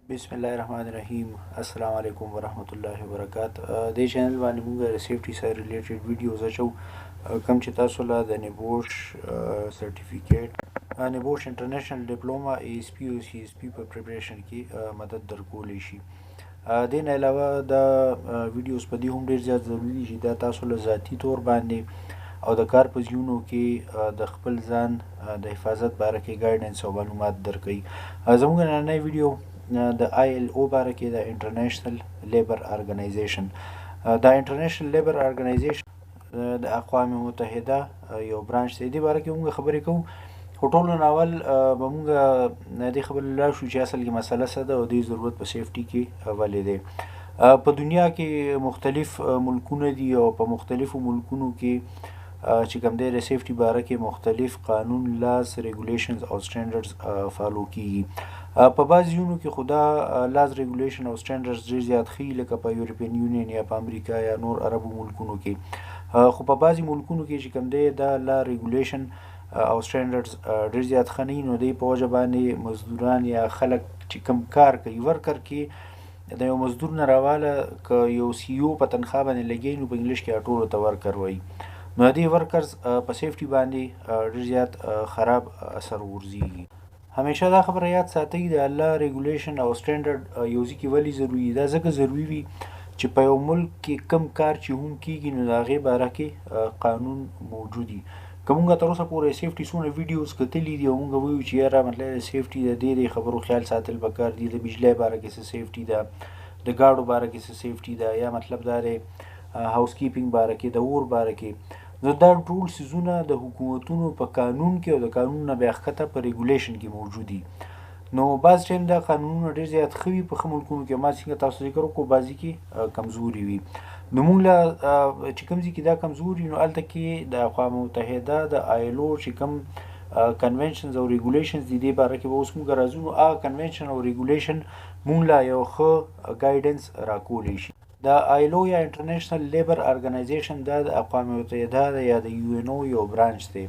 بسم الله الرحمن الرحیم. السلام علیکم ورحمت الله وبرکاته. د چینل باندې موږ د سیفټي سره ریلیټډ ویډیوز اچو کوم چې تاسو له د نبوش سرټیفیکیټ نبوش انټرنیشنل ډیپلوما ای اس پی او سی اس پی په پریپریشن کې مدد درکولی شي. د نه علاوه د ویډیوز په دې هم ډیر زیات ضروری دي چې دا تاسو له ذاتی تور باندې او د کار په ځایونو کې د خپل ځان د حفاظت باره کې ګایډنس او معلومات درکوي. زموږ نننی ویډیو د ILO باره کې د انټرنیشنل لیبر ارګنایزیشن. د انټرنیشنل لیبر ارګنایزیشن د اقوام متحده یو برانچ دی. دې باره کې موږ خبرې کوو، خو ټولو نه اول به موږ دې خبرې لاړ شو چې اصل کې مسله څه ده او دې ضرورت په سیفټي کې ولې دی. په دنیا کې مختلف ملکونه دي او په مختلفو ملکونو کې چې کوم دی د سیفټي باره کې مختلف قانون، لاز، ریګولیشنز او سټینډرډز فالو کیږي. په بعض ځایونو کې خو دا لاز، ریګولیشن او سټینډرډز ډېر زیات ښه لکه په یورپین یونین یا په امریکا یا نور عربو ملکونو کې، خو په بعضې ملکونو کې چې کوم دی دا لا ریګولیشن او سټینډرډز ډېر زیات ښه نه وي، نو دی په وجه باندې مزدوران یا خلک چې کوم کار کوي ورکر کې د یو مزدور نه راواله که یو سی او په تنخواه باندې لګوي نو په انګلیش کې ټولو ته ورکر وایي. نو دې ورکرز په سیفټي باندې ډېر زیات خراب اثر غورځېږي. همیشه دا خبره یاد ساتئ د الله ریګولیشن او سټینډرډ یو ځای کې ولې ضروري ده. ځکه ضروري وي چې په یو ملک کې کم کار چې هم کیږي نو د هغې باره کې قانون موجود وي. که موږ تر اوسه پورې سیفټي څونه ویډیوز کتلي دي او موږ وایو چې یاره مطلب د سیفټي د دې خبرو خیال ساتل پکار دي، د بجلی باره کې څه سیفټي ده، د ګاډو باره کې څه سیفټي ده، یا مطلب دا دی هاوس کیپینګ باره کې، د اور باره کې، نو دا ټول څیزونه د حکومتونو په قانون کې او د قانون نه بیا ښکته په ریګولیشن کې موجود دي. نو بعض ټایم دا قانونونه ډېر زیات ښه وي په ښه ملکونو کې، ما څنګه تاسو ذکر وکړو بعضې کې کمزوري وي. نو موږ له چې کوم ځای کې دا کمزوري نو هلته کې د اقوام متحده د ILO چې کوم کنونشنز او ریګولیشنز دي دې باره کې به اوس موږ راځو. نو هغه کنونشن او ریګولیشن موږ له یو ښه ګایډنس راکولی شي. د ILO یا انټرنیشنل لیبر ارګنایزیشن دا د اقوام متحده یا د UNO یو برانچ دی.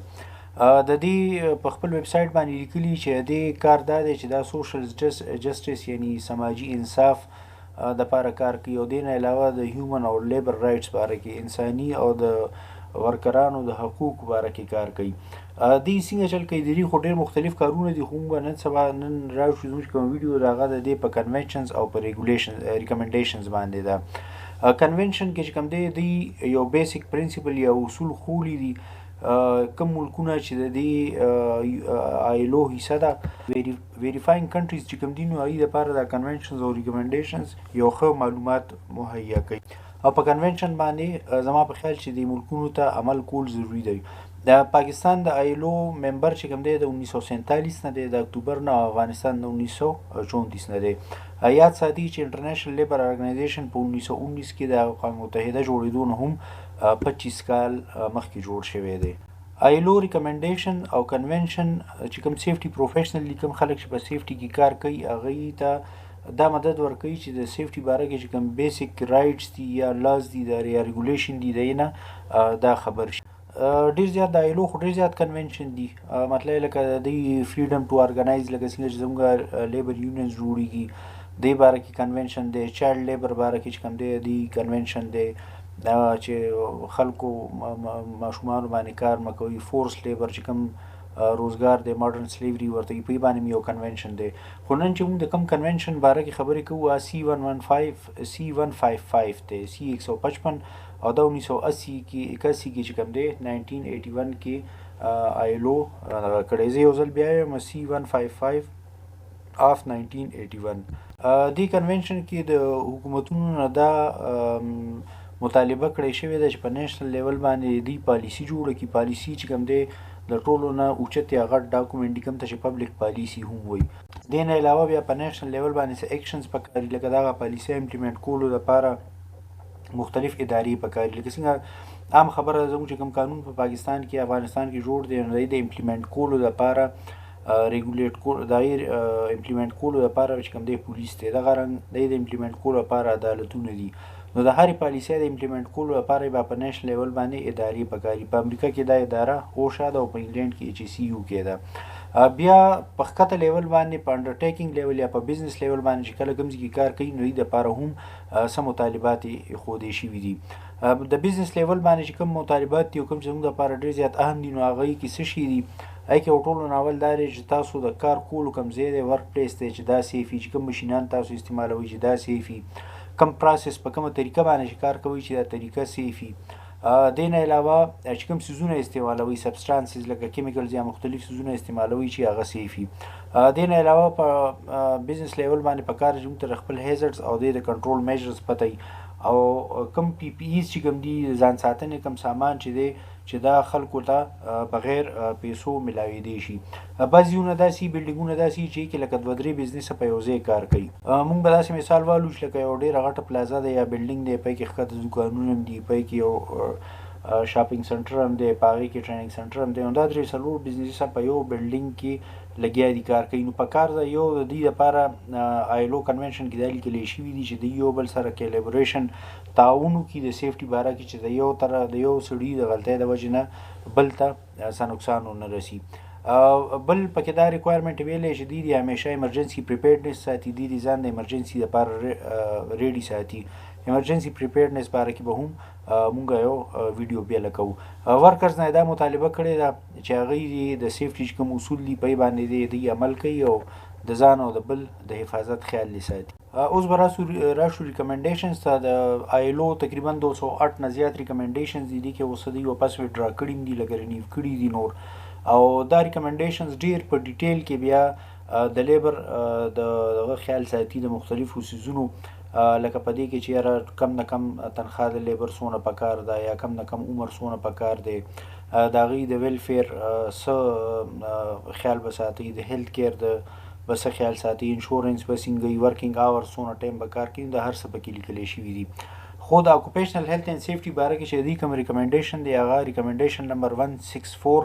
د دې په خپل ویب سایټ باندې لیکلي چې د دې کار دا دی چې دا سوشل جسټس یعنی سماجي انصاف د پاره کار کوي، او دې نه علاوه د هیومن او لیبر رایټس باره کې انساني او د ورکرانو د حقوقو باره کې کار کوي. دې څنګه چل کوي؟ د دې خو ډېر مختلف کارونه دي، خو موږ نن سبا نن راشو زموږ کوم ویډیو د هغه د دې په کنونشنز او په ریګولیشن ریکمنډیشنز باندې ده. کنونشن کې چې کوم دی یو بیسیک پرنسپل یا اصول خولي دي کوم ملکونه چې د دې ILO حصه ده. ویریفاینګ کنټریز چې کوم دي نو هغوی دپاره د کنونشنز او ریکمنډیشنز یو ښه معلومات مهیا کوي، او په کنونشن باندې زما په خیال چې د ملکونو ته عمل کول ضروري دی. د پاکستان د ILO ممبر چې کوم دی د 1947 نه دی، د اکتوبر نه، افغانستان د 1934 نه دی. یاد ساتي چې انټرنیشنل لیبر ارګنایزیشن په 1919 کې د اقوام متحده جوړېدو نه هم 25 کال مخکې جوړ شوی دی. ILO ریکمنډیشن او کنونشن چې کوم سیفټي پروفیشنل کوم خلک چې په سیفټي کې کار کوي هغوی ته دا مدد ورکوي چې د سیفټي باره کې چې کوم بیسیک رایټس دي یا لاز دي یا ریګولیشن دي دی نه دا خبر شي. ډېر زیات د ILO خو ډېر زیات کنونشن دي، مطلب لکه د فریډم ټو ارګنایز لکه څنګه چې زموږ لیبر یونینز جوړېږي دې باره کې کنونشن دی. چایلډ لیبر باره کې چې کوم دی دی کنونشن دی چې خلکو ماشومانو باندې کار مه کوي. فورس لیبر چې کوم روزګار دی ماډرن سلیوري ورته وي، په دې باندې یو کنونشن دی. خو نن چې موږ د کوم کنونشن باره کې خبرې کوو C155 دی، C155 او دا 1980 کې چې کوم دی 1981 کې ILO کړی. زه یو ځل بیا یم C155 of 1981. دې کنونشن کې د حکومتونو نه دا مطالبه کړی شوې ده چې په نیشنل لیول باندې دوی پالیسي جوړه کړي. پالیسي چې کوم دی د ټولو نه اوچت یا غټ ډاکومنټ کوم ته چې پبلک پالیسي هم وایي. دې نه علاوه بیا په نیشنل لیول باندې څه ایکشنز پکار دي، لکه دغه پالیسي امپلیمنټ کولو دپاره مختلف ادارې پکار دي. لکه څنګه عام خبره زموږ چې کوم قانون په پاکستان کې افغانستان کې جوړ دی نو د امپلیمنټ کولو دپاره ریګولیټ کول د امپلیمنټ کولو لپاره چې کوم دی پولیس دی، دغه رنګ د امپلیمنټ کولو لپاره عدالتونه دي. نو د هرې پالیسۍ د امپلیمنټ کولو لپاره به په نیشنل لیول باندې ادارې پکار دي. په امریکا کې دا اداره اوشا ده او په انګلینډ کې HCU کې ده. بیا په ښکته لیول باندې په انډرټیکینګ لیول یا په بزنس لیول باندې چې کله کوم ځای کې کار کوي نو د لپاره هم څه مطالبات ایښودې شوي دي. د بزنس لیول باندې چې کوم مطالبات دي او کوم چې زموږ لپاره ډېر زیات اهم دي نو هغه کې څه شي دي. هغې کې یو ټولو نه اول دا دی چې تاسو د کار کولو کوم ځای دی ورک پلیس دی چې دا سیف وي، چې کوم مشینان تاسو استعمالوئ چې دا سیف وي، کوم پروسس په کومه طریقه باندې چې کار کوئ چې دا طریقه سیف وي. دې نه علاوه چې کوم څیزونه استعمالوئ سبسټانسز لکه کیمیکلز یا مختلف څیزونه استعمالوئ چې هغه سیف وي. دې نه علاوه په بزنس لیول باندې پکار دی چې موږ ته خپل هیزرډز او د کنټرول میجرز پته وي او کوم پی پی ایز چې کوم دي ځان ساتنې کوم سامان چې دی چې دا خلکو ته بغیر پیسو ملاویدی شي. بعضیونه داسې بلډینګونه داسې چې کې لکه 2-3 بزنس په یو ځای کار کوي. موږ به داسې مثال والو چې لکه یو ډېره غټه پلازا ده یا بلډینګ دی، پای کې ښکته دوکانونه هم دي، پای کې یو شاپینګ سنټر هم دی، په هغې کې ټریننګ سنټر هم دی. نو دا 3-4 بزنس په یو بلډینګ کې لګیا دي کار کوي. نو په کار ده یو د دې لپاره آیلو کنونشن کې دا لیکلی شوي دي چې د یو بل سره کیلیبریشن تعاون وکړي د سیفټي باره کې چې د یو سړي د غلطۍ د وجې نه بل ته څه نقصان ونه رسي. بل پکې دا ریکوایرمنټ ویلی چې دوی د همیشه ایمرجنسي پریپیرډنس ساتي، دوی د ځان د ایمرجنسي لپاره ریډي ساتي. ایمرجنسي پریپیرډنس باره کې به هم مونږ یو ویډیو بیله کوو. ورکرز نه دا مطالبه کړې ده چې هغوی د سیفټي چې کوم اصول دي په باندې دوی عمل کوي او د ځان او د بل د حفاظت خیال دې ساتي. اوس به راشو ریکمنډیشنز ته. د آیلو تقریبا 208 نه زیات ریکمنډیشنز دي چې اوس دوی واپس وډرا کړي دي لکه رینیو کړي دي نور. او دا ریکمنډیشنز ډیر په ډیټیل کې بیا د لیبر دغه خیال ساتي د مختلفو څیزونو لکه په دې کې چې یاره کم نه کم تنخواه د لیبر څونه پکار ده یا کم نه کم عمر څونه پکار دی، د هغوی د ویلفیر څه خیال به ساتي، د هیلث کیر د به څه خیال ساتي، انشورنس به څنګه وي، ورکینګ آور څونه ټایم به کار کوي، د هر څه پکې لیکلی شوي دي. خو د اکوپیشنل هیلث اینډ سیفټي باره کې چې د دې کوم ریکمنډیشن دی هغه ریکمنډیشن نمبر 164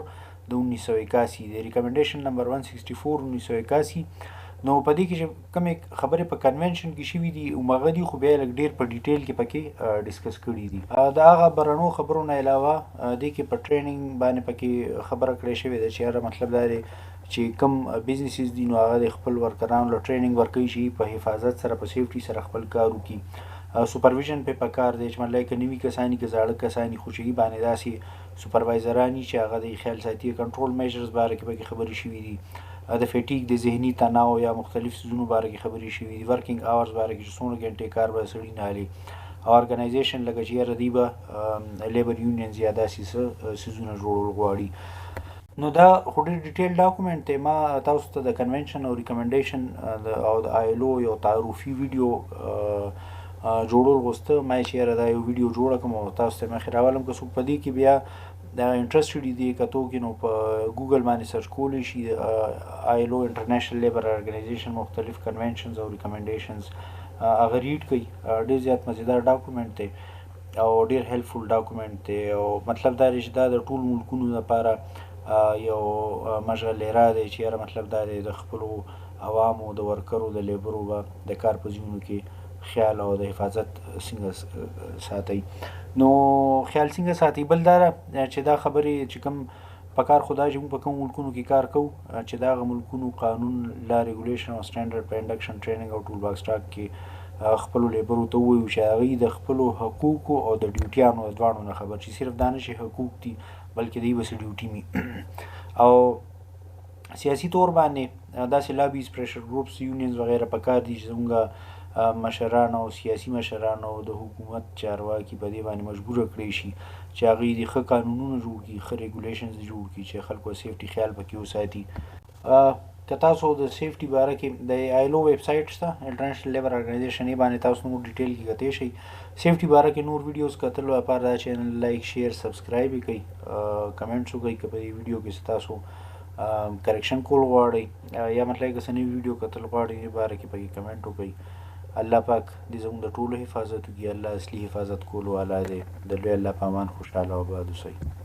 د 1981 دی، ریکمنډیشن نمبر 164 1981. نو په دې کې چې کومې خبرې په کنونشن کې شوي دي هماغه دي، خو بیا یې لږ ډېر په ډیټیل کې پکې ډسکس کړي دي. د هغه برنو خبرو نه علاوه دې کې په ټریننګ باندې پکې خبره کړې شوې ده چې یاره مطلب دا دی چې کوم بزنسز دي نو هغه د خپل ورکرانو له ټریننګ ورکوي چې په حفاظت سره په سیفټي سره خپل کار وکړي. سوپرویژن په پکار دی چې مطلب که نوي کسانی که زاړه کسانی خو چې باندې داسې سوپروایزرانی چې هغه د خیال ساتي کنټرول میجرز باره کې پکې خبرې شوي دي، د فیټیک د ذهني تناو یا مختلف څیزونو باره کې خبرې شوي دي، ورکینګ آورز باره کې چې څومره ګنټې کار به سړي نه هلي، او ارګنایزیشن لکه چې یاره دوی به لیبر یونینز یا داسې څه څیزونه جوړول غواړي. نو دا خو ډېر ډیټیل ډاکومنټ دی. ما تاسو ته د کنونشن او ریکمنډیشن او د آیلو یو تعارفي ویډیو جوړول غوښته. ما چې یاره دا یو ویډیو جوړه کړم او تاسو ته مخې راولم. که څوک په دې کې بیا دا انټرسټډ دي کتو کې نو په ګوګل باندې سرچ کولی شي آیلو انټرنیشنل لیبر ارګنایزیشن مختلف کنونشنز او ریکمنډیشنز هغه ریډ کوي. ډېر زیات مزیدار ډاکومنټ دی او ډېر هیلپفول ډاکومنټ دی او مطلب دا دی چې دا د ټول ملکونو لپاره یو مشغلېره دی چې یاره مطلب دا دی د خپلو عوامو د ورکرو د لیبرو به د کار په ځایونو کې خیال او د حفاظت څنګه ساتي. نو خیال څنګه ساتي بل دا چې دا خبرې چې کوم په کار خو دا چې موږ په کوم ملکونو کې کار کوو چې د هغه ملکونو قانون لا ریګولیشن او سټنډرډ په انډکشن ټریننګ او ټول باکس ټاک کې خپلو لیبرو ته ووایو چې هغوی د خپلو حقوقو او د ډیوټیانو د دواړو نه خبر چې صرف دا نه چې حقوق دي بلکې دوی بس ډیوټي مي او سیاسي طور باندې داسې لابیز پریشر ګروپس یونینز وغیره په کار دي چې زموږ مشران او سیاسي مشران او د حکومت چارواکي په دې باندې مجبوره کړی شي چې هغوی د ښه قانونونه جوړ کړي، ښه ریګولیشنز جوړ کړي چې خلکو سیفټي خیال پکې وساتي. که تاسو د سیفټي باره کې د آیلو ویب سایټ شته انټرنیشنل لیبر ارګنایزیشن یې باندې تاسو نور ډیټیل کې کتلی شئ. سیفټي باره کې نور ویډیوز کتلو لپاره دا چینل لایک شیر سبسکرایب یې کړئ، کمنټس وکړئ که په دې ویډیو کې تاسو کریکشن کول غواړئ یا مطلب که څه نوي ویډیو کتل غواړئ دې باره کې پکې کمنټ وکړئ. الله پاک دې زموږ د ټولو حفاظت وکړي. الله اصلي حفاظت کولو والا دی. د لوی الله په امان خوشحاله او آباد اوسئ.